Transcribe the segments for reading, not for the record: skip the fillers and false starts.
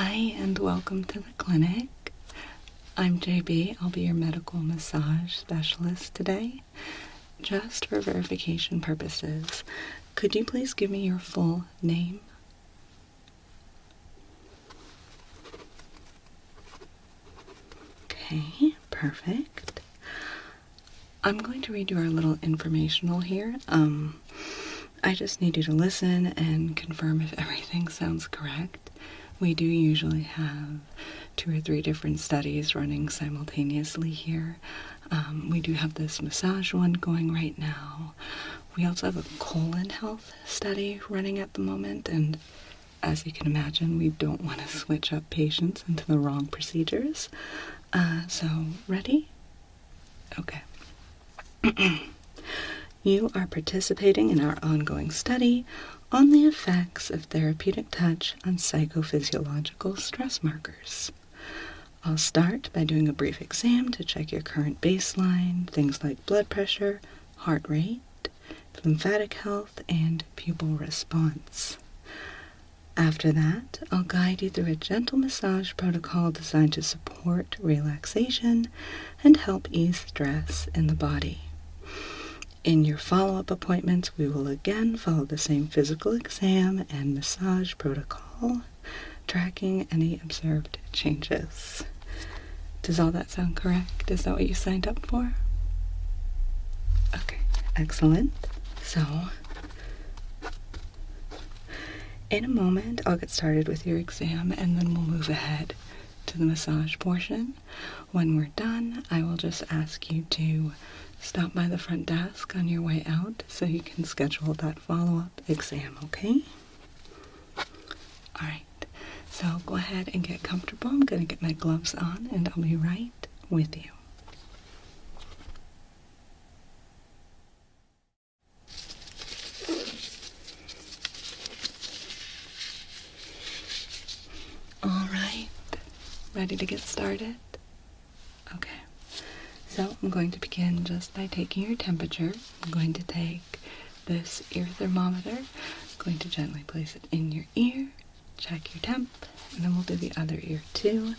Hi, and welcome to the clinic. I'm JB. I'll be your medical massage specialist today. Just for verification purposes, could you please give me your full name? Okay, perfect. I'm going to read you our little informational here. I just need you to listen and confirm if everything sounds correct. We do usually have 2 or 3 different studies running simultaneously here. We do have this massage one going right now. We also have a colon health study running at the moment, and as you can imagine, we don't want to switch up patients into the wrong procedures. So, ready? Okay. You are participating in our ongoing study on the effects of therapeutic touch on psychophysiological stress markers. I'll start by doing a brief exam to check your current baseline, things like blood pressure, heart rate, lymphatic health, and pupil response. After that, I'll guide you through a gentle massage protocol designed to support relaxation and help ease stress in the body. In your follow-up appointments, we will again follow the same physical exam and massage protocol, tracking any observed changes. Does all that sound correct? Is that what you signed up for? Okay, excellent. So, in a moment, I'll get started with your exam, and then we'll move ahead to the massage portion. When we're done, I will just ask you to stop by the front desk on your way out so you can schedule that follow-up exam, okay? Alright, so go ahead and get comfortable. I'm going to get my gloves on and I'll be right with you. Alright, ready to get started? Okay. So I'm going to begin just by taking your temperature. I'm going to take this ear thermometer, I'm going to gently place it in your ear, check your temp, and then we'll do the other ear too,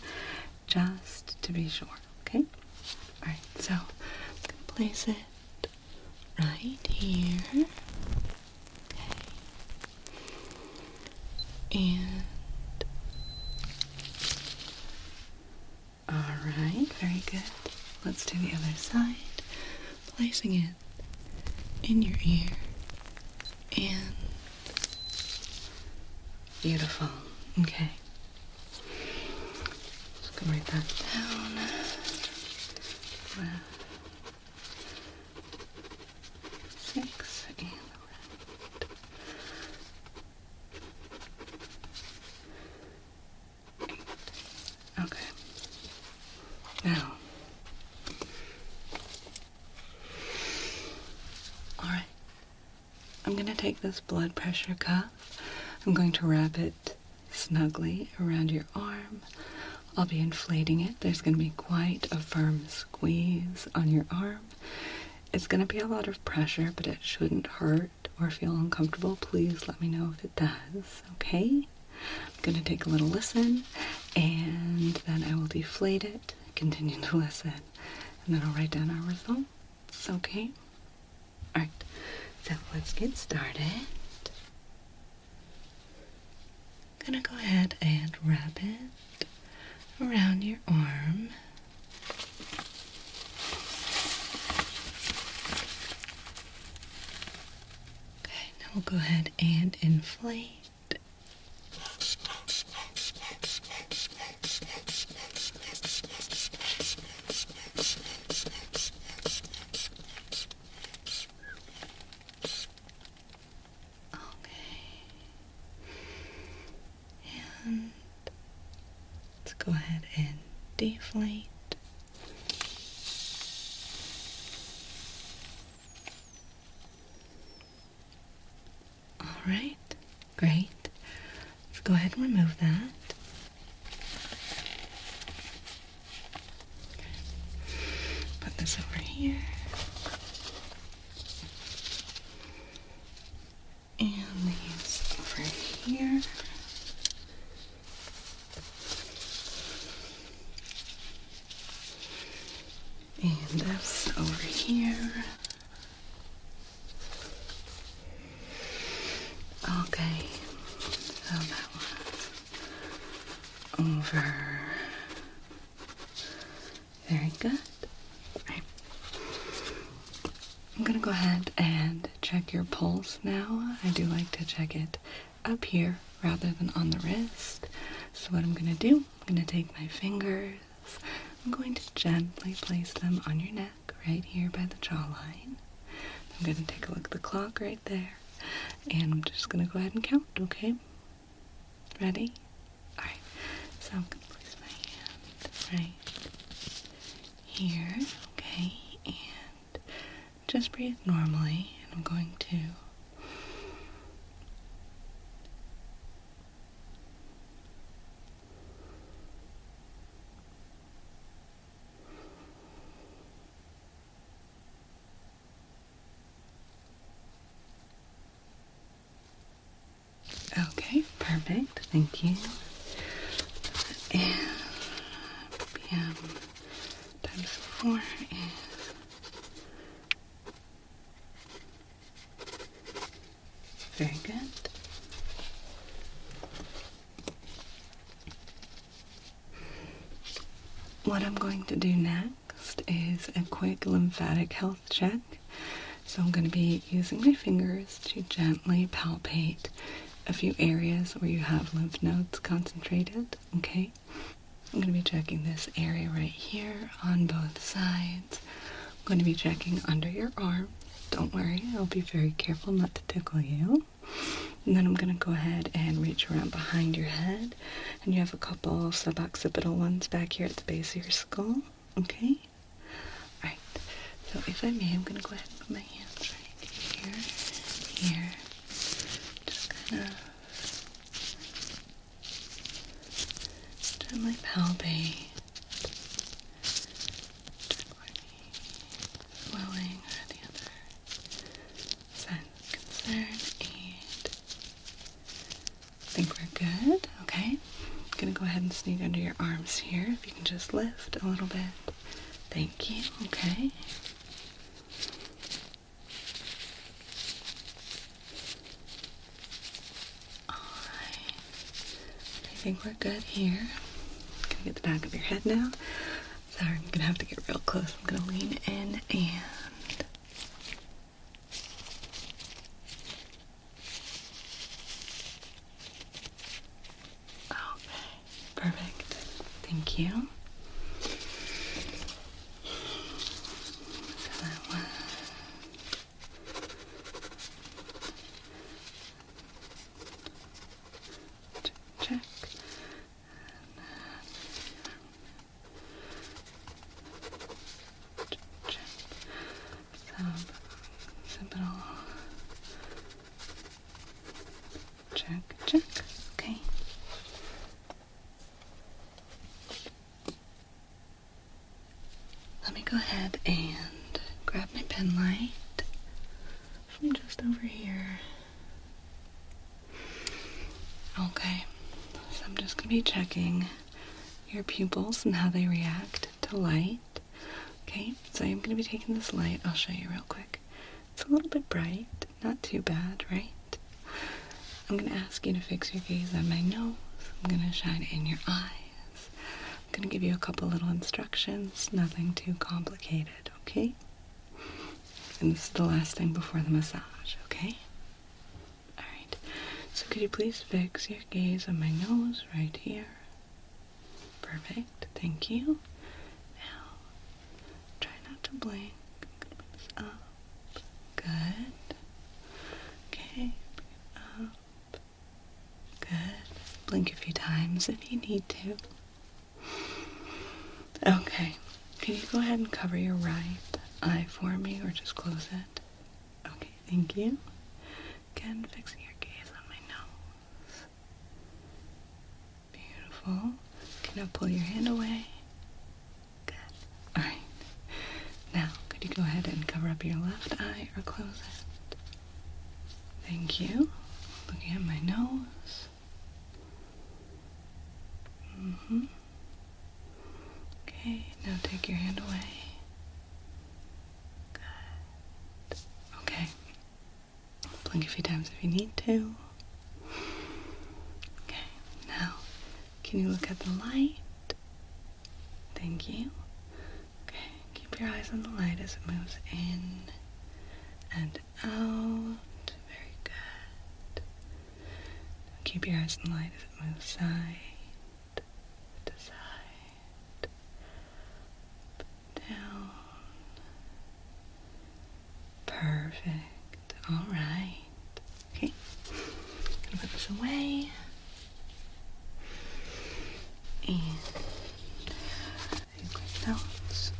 just to be sure, okay? Alright, so I'm going to place it right here, okay, and alright, very good. Let's do the other side, placing it in your ear, and beautiful. Okay. Just gonna write that down. Left, 6, and right. Okay. Now, alright, I'm going to take this blood pressure cuff. I'm going to wrap it snugly around your arm. I'll be inflating it. There's going to be quite a firm squeeze on your arm. It's going to be a lot of pressure, but it shouldn't hurt or feel uncomfortable. Please let me know if it does, okay? I'm going to take a little listen, and then I will deflate it, continue to listen, and then I'll write down our results, okay? Alright, so let's get started. I'm gonna go ahead and wrap it around your arm. Okay, now we'll go ahead and inflate. Let's go ahead and deflate. Alright, great. Let's go ahead and remove that. Put this over here. And these over here. And this over here. Okay, so that was over. Very good. Right. I'm going to go ahead and check your pulse now. I do like to check it up here rather than on the wrist. So what I'm going to do, I'm going to take my fingers. I'm going to gently place them on your neck right here by the jawline. I'm going to take a look at the clock right there. And I'm just going to go ahead and count, okay? Ready? Alright, so I'm going to place my hand right here, okay? And just breathe normally, and I'm going to okay, perfect, thank you. And PM times 4 is very good. What I'm going to do next is a quick lymphatic health check. So I'm going to be using my fingers to gently palpate a few areas where you have lymph nodes concentrated, okay? I'm going to be checking this area right here on both sides. I'm going to be checking under your arm. Don't worry, I'll be very careful not to tickle you. And then I'm going to go ahead and reach around behind your head. And you have a couple suboccipital ones back here at the base of your skull, okay? Alright, so if I may, I'm going to go ahead and put my hands right here. Just kind of gently palpate. Check for any swelling or the other signs of concern. I think we're good. Okay. I'm going to go ahead and sneak under your arms here. If you can just lift a little bit. Thank you. Okay. Alright. I think we're good here. I'm going to get the back of your head now. Sorry, I'm going to have to get real close. I'm going to lean in and perfect. Thank you. So that was check. Check. Suboccipital. Check. Okay. Let me go ahead and grab my pen light from just over here. Okay, so I'm just going to be checking your pupils and how they react to light. Okay, so I'm going to be taking this light. I'll show you real quick. It's a little bit bright, not too bad, right? I'm going to ask you to fix your gaze on my nose. I'm going to shine it in your eyes. I'm going to give you a couple little instructions, nothing too complicated, okay? And this is the last thing before the massage, okay? Alright, so could you please fix your gaze on my nose right here? Perfect, thank you. Now, try not to blink. I'm going to bring this up. Good. Okay, bring it up. Good. Blink a few times if you need to. Okay, can you go ahead and cover your right eye for me, or just close it? Okay, thank you. Again, fixing your gaze on my nose. Beautiful. Okay, now pull your hand away. Good. Alright. Now, could you go ahead and cover up your left eye or close it? Thank you. Looking at my nose. Okay, now take your hand away. blink a few times if you need to. Okay, now, can you look at the light? Thank you. Okay, keep your eyes on the light as it moves in and out. Very good. Keep your eyes on the light as it moves side to side, up, down. Perfect. All right. Okay. Gonna put this away. And any quick notes.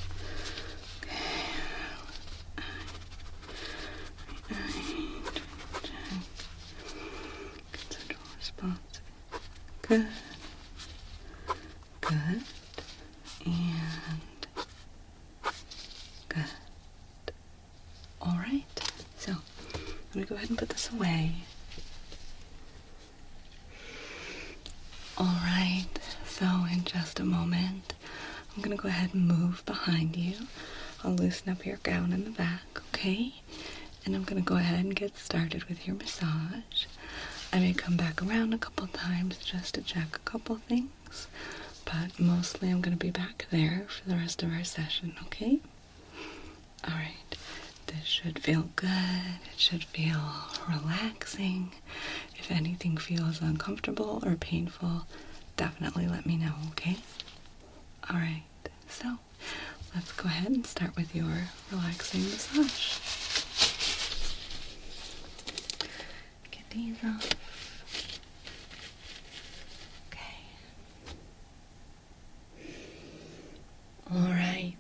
Central response. Good. Good. And good. All right. So let me go ahead and put this away. All right. So in just a moment, I'm going to go ahead and move behind you. I'll loosen up your gown in the back, okay? And I'm going to go ahead and get started with your massage. I may come back around a couple times just to check a couple things, but mostly I'm going to be back there for the rest of our session, okay? All right. This should feel good. It should feel relaxing. If anything feels uncomfortable or painful, definitely let me know, okay? All right, so let's go ahead and start with your relaxing massage. Get these off. Okay. All right,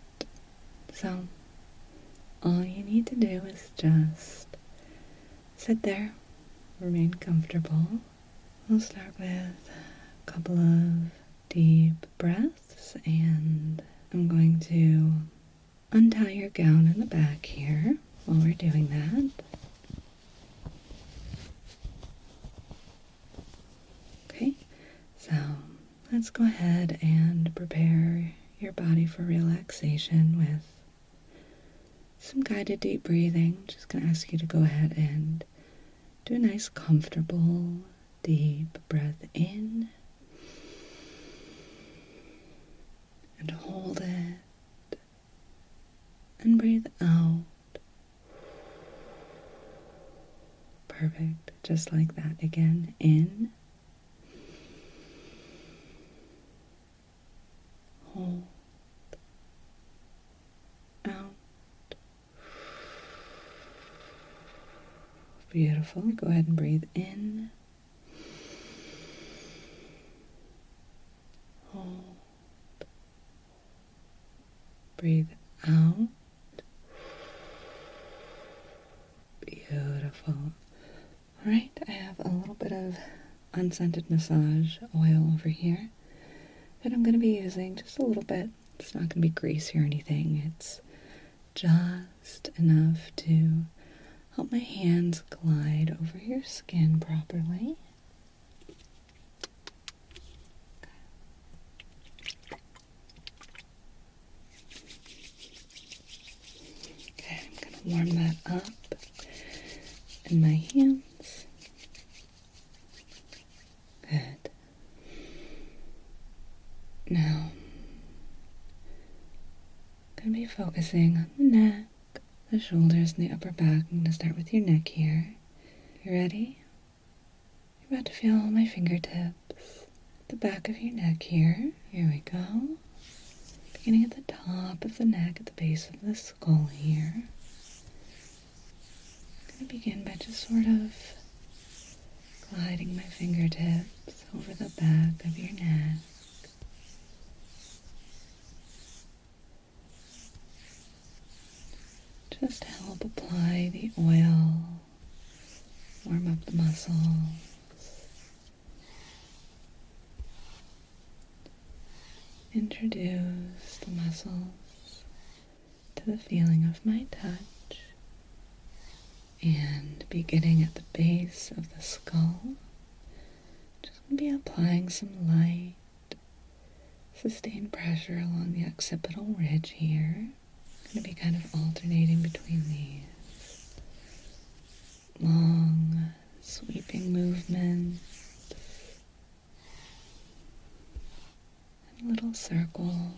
so all you need to do is just sit there, remain comfortable. We'll start with a couple of deep breaths, and I'm going to untie your gown in the back here while we're doing that. Okay, so let's go ahead and prepare your body for relaxation with some guided deep breathing. Just going to ask you to go ahead and do a nice comfortable deep breath in and hold it and breathe out. Perfect. Just like that again. In, hold, out. Beautiful. Go ahead and breathe in. Hold. Breathe out. Beautiful. All right, I have a little bit of unscented massage oil over here that I'm going to be using just a little bit. It's not going to be greasy or anything. It's just enough to help my hands glide over your skin properly. Okay, I'm going to warm that up in my hands. Good. Now, I'm going to be focusing on the neck, the shoulders, and the upper back. I'm going to start with your neck here. You ready? You're about to feel my fingertips at the back of your neck here. Here we go. Beginning at the top of the neck, at the base of the skull here. I'm going to begin by just sort of gliding my fingertips over the back of your neck. Just to help apply the oil, warm up the muscles. Introduce the muscles to the feeling of my touch. And beginning at the base of the skull, just going to be applying some light, sustained pressure along the occipital ridge here. Going to be kind of alternating between these. long, sweeping movement, and little circles.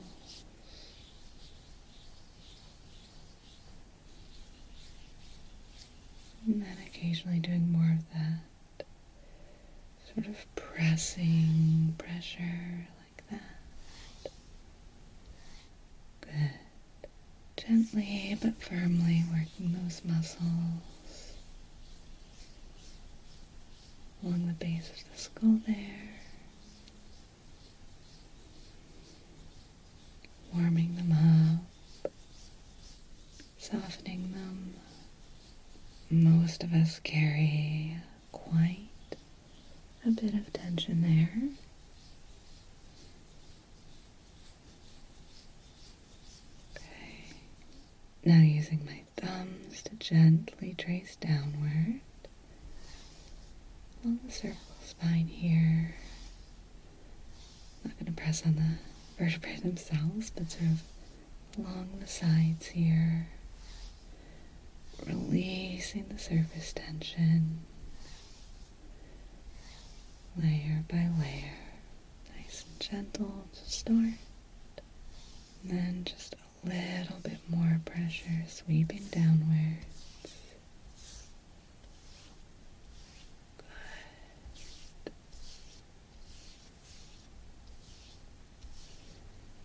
And then occasionally doing more of that sort of pressing pressure like that. Good. Gently but firmly working those muscles along the base of the skull there. Warming them up, softening them. Most of us carry quite a bit of tension there. Okay. Now using my thumbs to gently trace downward along the cervical spine here. Not going to press on the vertebrae themselves, but sort of along the sides here. Releasing the surface tension, layer by layer, nice and gentle to start, and then just a little bit more pressure sweeping downwards. Good.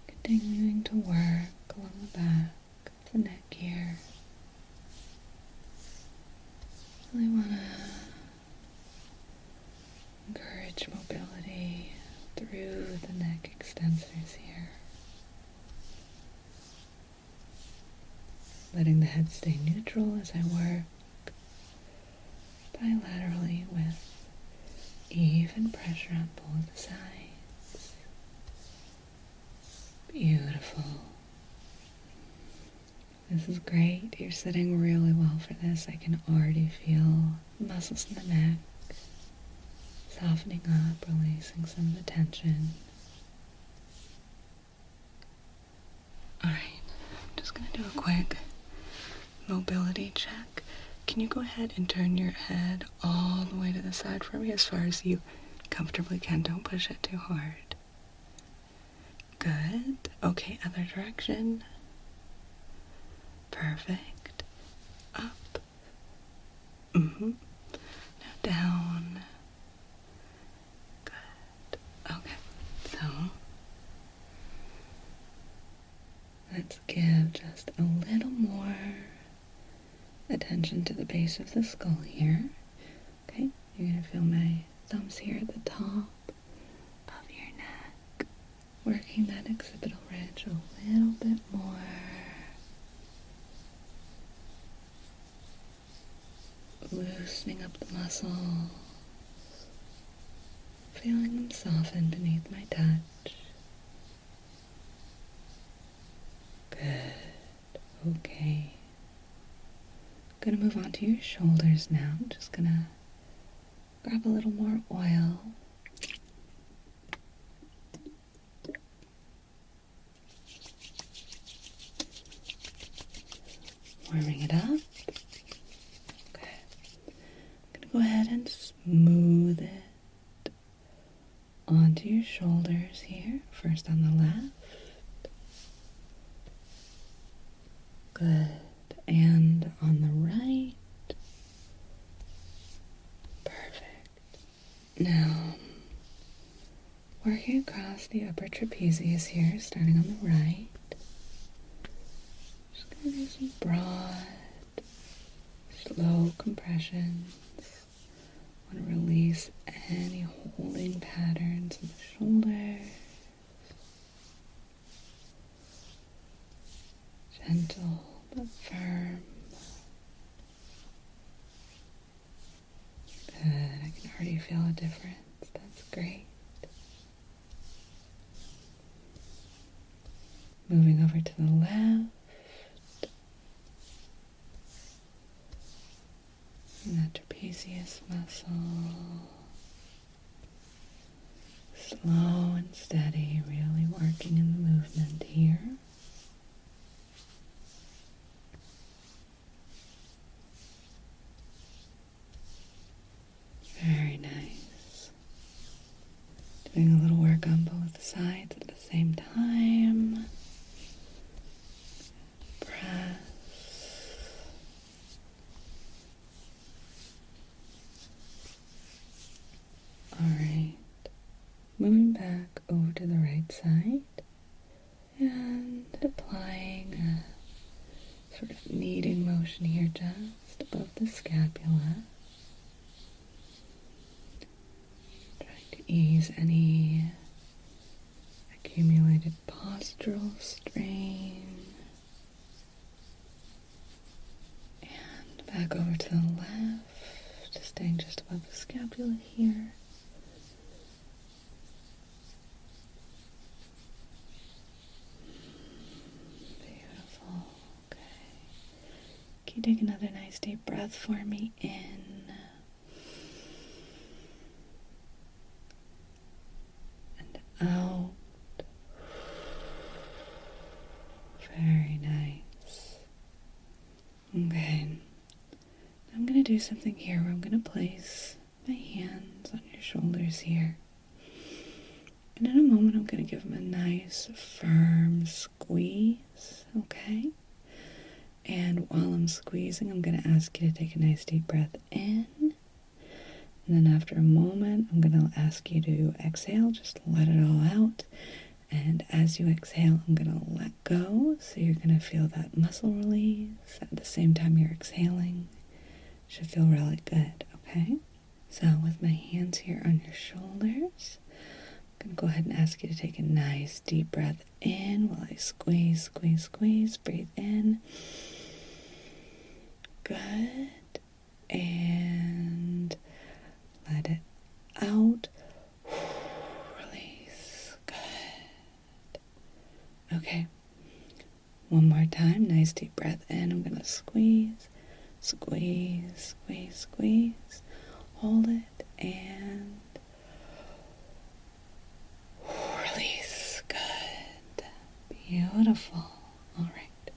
Continuing to work along the back of the neck here. Really want to encourage mobility through the neck extensors here. Letting the head stay neutral as I work bilaterally with even pressure on both sides. Beautiful. This is great. You're sitting really well for this. I can already feel the muscles in the neck softening up, releasing some of the tension. Alright, I'm just going to do a quick mobility check. Can you go ahead and turn your head all the way to the side for me as far as you comfortably can? Don't push it too hard. Good. Okay, other direction. Perfect. Up. Now down. Good. Okay. So, let's give just a little more attention to the base of the skull here. Okay? You're going to feel my thumbs here at the top of your neck. Working that occipital ridge a little bit more. Loosening up the muscles, feeling them soften beneath my touch. Good. Okay. I'm going to move on to your shoulders now. I'm just going to grab a little more oil. Warming it up. Go ahead and smooth it onto your shoulders here, first on the left. Good. And on the right. Perfect. Now, working across the upper trapezius here, starting on the right. Just going to do some broad, slow compressions. Want to release any holding patterns in the shoulders. Gentle but firm. Good. I can already feel a difference. That's great. Moving over to the left. And that trapezius muscle. Slow and steady, really working in the movement here. accumulated postural strain. And back over to the left, staying just above the scapula here. Beautiful. Okay. Can you take another nice deep breath for me? In. And out. Very nice. Okay. I'm going to do something here where I'm going to place my hands on your shoulders here. And in a moment, I'm going to give them a nice, firm squeeze, okay? And while I'm squeezing, I'm going to ask you to take a nice deep breath in. And then after a moment, I'm going to ask you to exhale, just let it all out. And as you exhale, I'm going to let go. So you're going to feel that muscle release at the same time you're exhaling. Should feel really good, okay? So with my hands here on your shoulders, I'm going to go ahead and ask you to take a nice deep breath in while I squeeze, squeeze, squeeze. Breathe in. Good. And let it out. Release. Good. Okay. One more time. Nice deep breath in. I'm going to squeeze, squeeze, squeeze, squeeze. Hold it and release. Good. Beautiful. All right.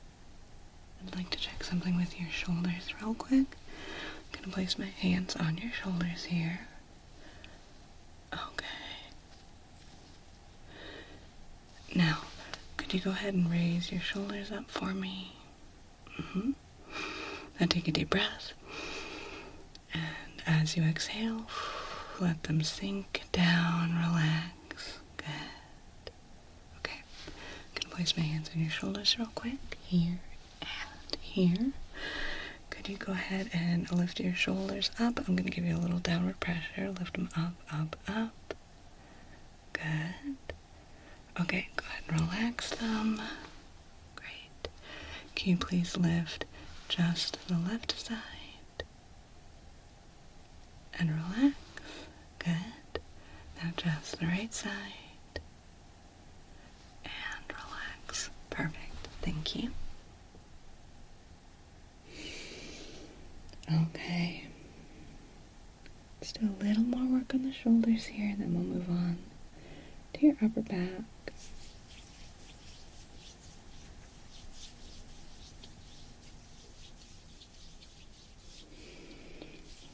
I'd like to check something with your shoulders real quick. I'm going to place my hands on your shoulders here. Okay. Now, could you go ahead and raise your shoulders up for me? Now take a deep breath. And as you exhale, let them sink down, relax. Good. Okay. I'm going to place my hands on your shoulders real quick. Here and here. Could you go ahead and lift your shoulders up? I'm going to give you a little downward pressure. Lift them up, up, up. Good. Okay, go ahead and relax them. Great. Can you please lift just the left side? And relax. Good. Now just the right side. And relax. Perfect. Thank you. Okay. Let's do a little more work on the shoulders here, and then we'll move on to your upper back.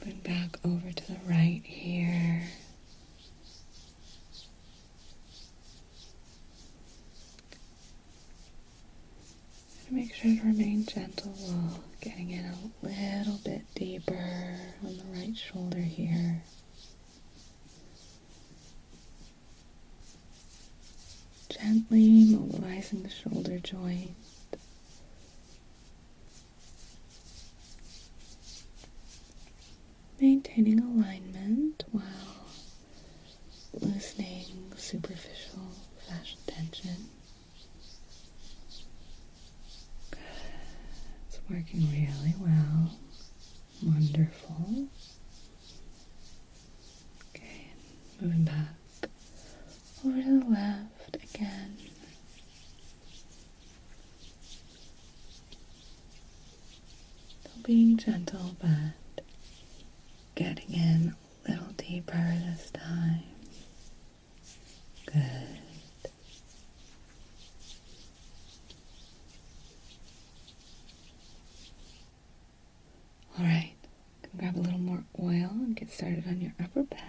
Moving back over to the right here. Make sure to remain gentle while getting in a little bit deeper on the right shoulder here. Gently mobilizing the shoulder joint. Maintaining alignment while loosening superficial fascial tension. Working really well. Wonderful. Okay, moving back over to the left again. Still being gentle, but getting in a little deeper this time. Good. Alright, grab a little more oil and get started on your upper back.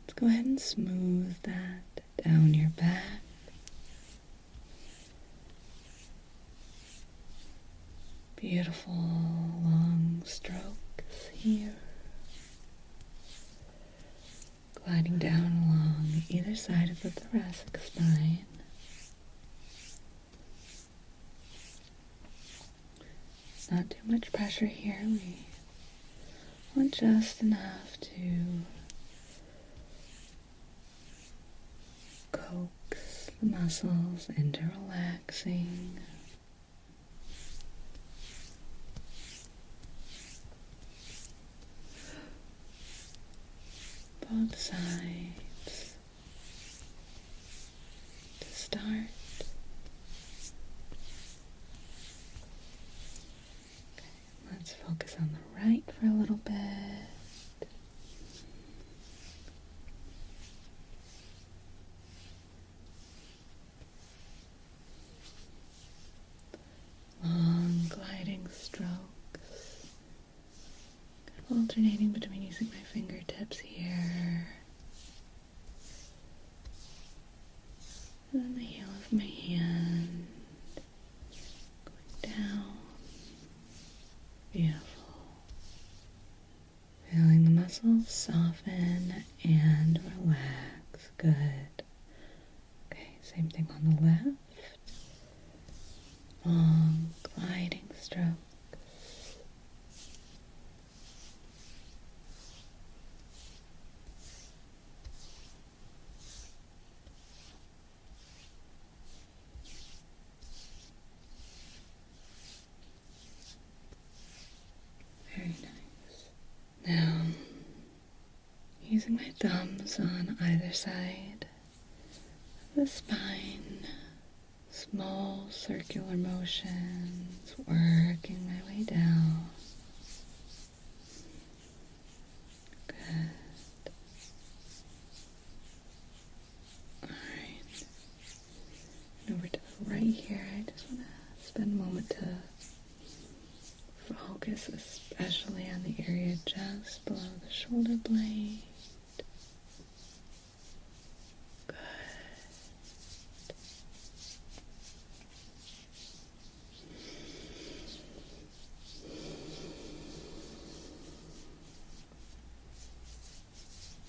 Let's go ahead and smooth that down your back. Beautiful long strokes here. Gliding down along either side of the thoracic spine. There's not too much pressure here. We want just enough to coax the muscles into relaxing. Both sides to start. Okay, let's focus on the right for a little bit. Long gliding strokes. Alternating between using my fingertips here and then the heel of my hand going down. Beautiful. Feeling the muscles soften and relax. Good. Okay, same thing on the left. Long gliding strokes. Very nice. Now, using my thumbs on either side of the spine, small circular motions, working my way down. Good. Alright. And over to the right here, I just want to spend a moment to focus especially on the area just below the shoulder blade. Good.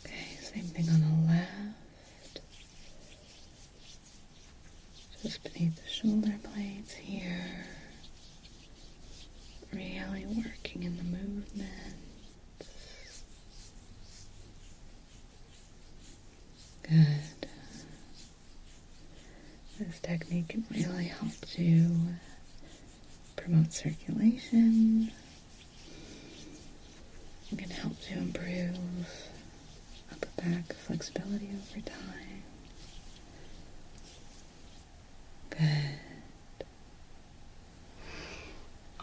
Okay, same thing on the left. Just beneath the shoulder blades here. Really working in the movement. Good. This technique can really help to promote circulation. It can help to improve upper back flexibility over time. Good.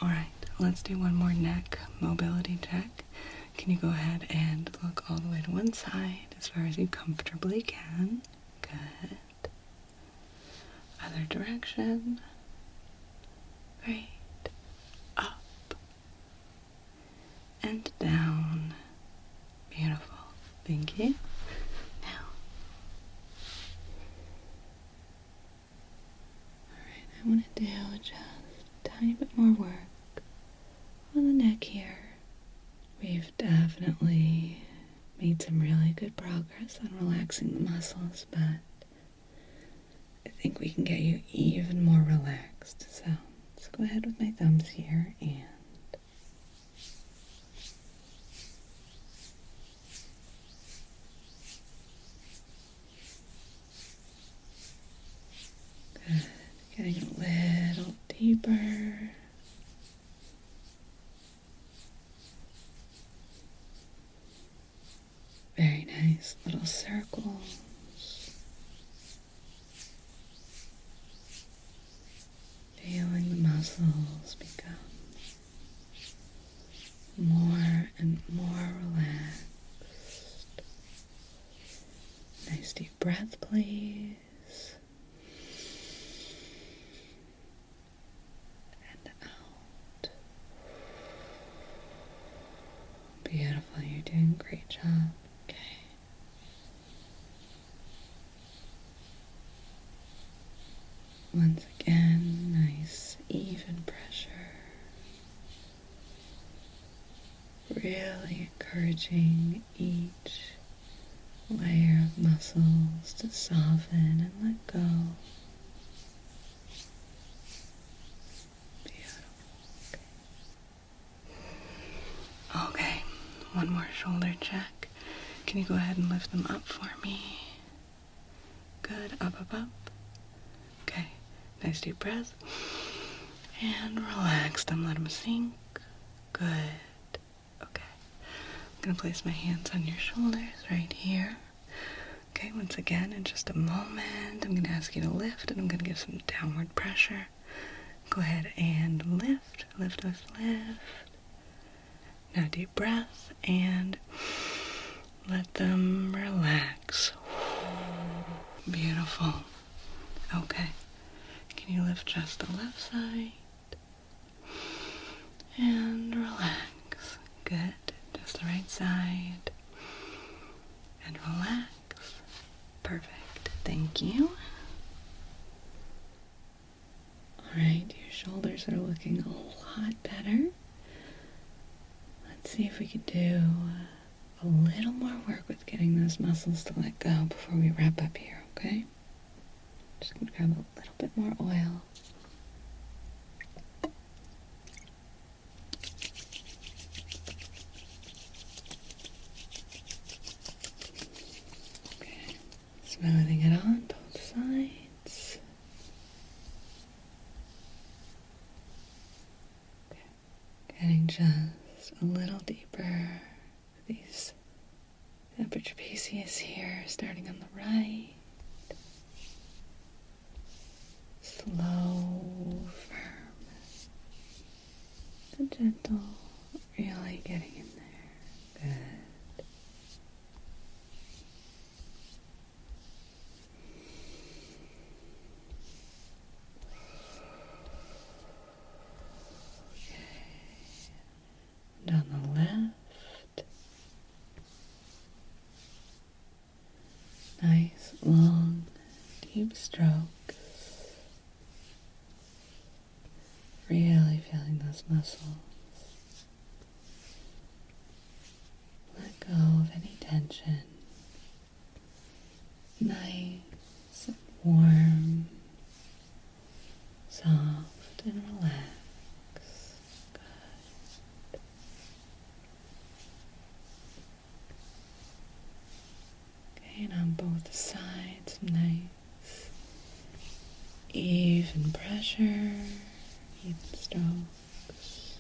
Alright, let's do one more neck mobility check. Can you go ahead and look all the way to one side as far as you comfortably can? Good. Other direction. Great. Up. And down. Beautiful. Thank you. Now. Alright, I want to do just a tiny bit more work on the neck here. We've definitely made some really good progress on relaxing the muscles, but I think we can get you even more relaxed. So let's go ahead with my thumbs here and good. Getting a little deeper. Very nice little circles. Feeling the muscles become more and more relaxed. Nice deep breath, please. And out. Beautiful, you're doing a great job. Okay. Once again, nice even pressure. Really encouraging each layer of muscles to soften and let go. Beautiful. Okay. one more shoulder check. Can you go ahead and lift them up for me? Good. Up, up, up. Okay. Nice deep breath. And relax them. Let them sink. Good. Okay. I'm going to place my hands on your shoulders right here. Okay, once again, in just a moment, I'm going to ask you to lift, and I'm going to give some downward pressure. Go ahead and lift, lift, lift, lift. Now deep breath, and let them relax. Beautiful. Okay. Can you lift just the left side? And relax. Good. Just the right side. And relax. Perfect. Thank you. Alright, your shoulders are looking a lot better. Let's see if we could do a little more work with getting those muscles to let go before we wrap up here, okay? Just gonna grab a little bit more oil. Okay, smoothing it on both sides. Okay. Getting just a little deeper. These upper trapezius here, starting on the right. Slow, firm, and gentle, really getting in there. Good. Okay. And on the left, nice, long, deep strokes. Really feeling those muscles. Let go of any tension. Nice and warm, soft and relaxed. Good. Okay, and on both sides, nice, even pressure. Even strokes.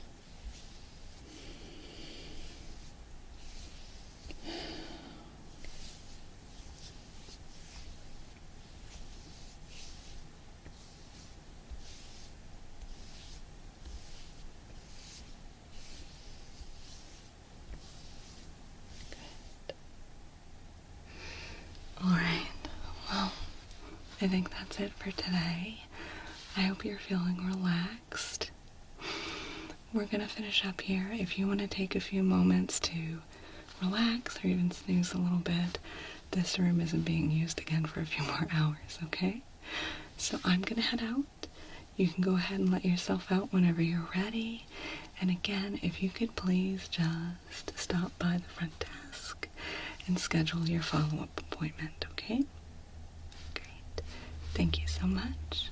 Good. All right. Well, I think that's it for today. I hope you're feeling relaxed. We're going to finish up here. If you want to take a few moments to relax or even snooze a little bit, this room isn't being used again for a few more hours, okay? So I'm going to head out. You can go ahead and let yourself out whenever you're ready. And again, if you could please just stop by the front desk and schedule your follow-up appointment, okay? Great. Thank you so much.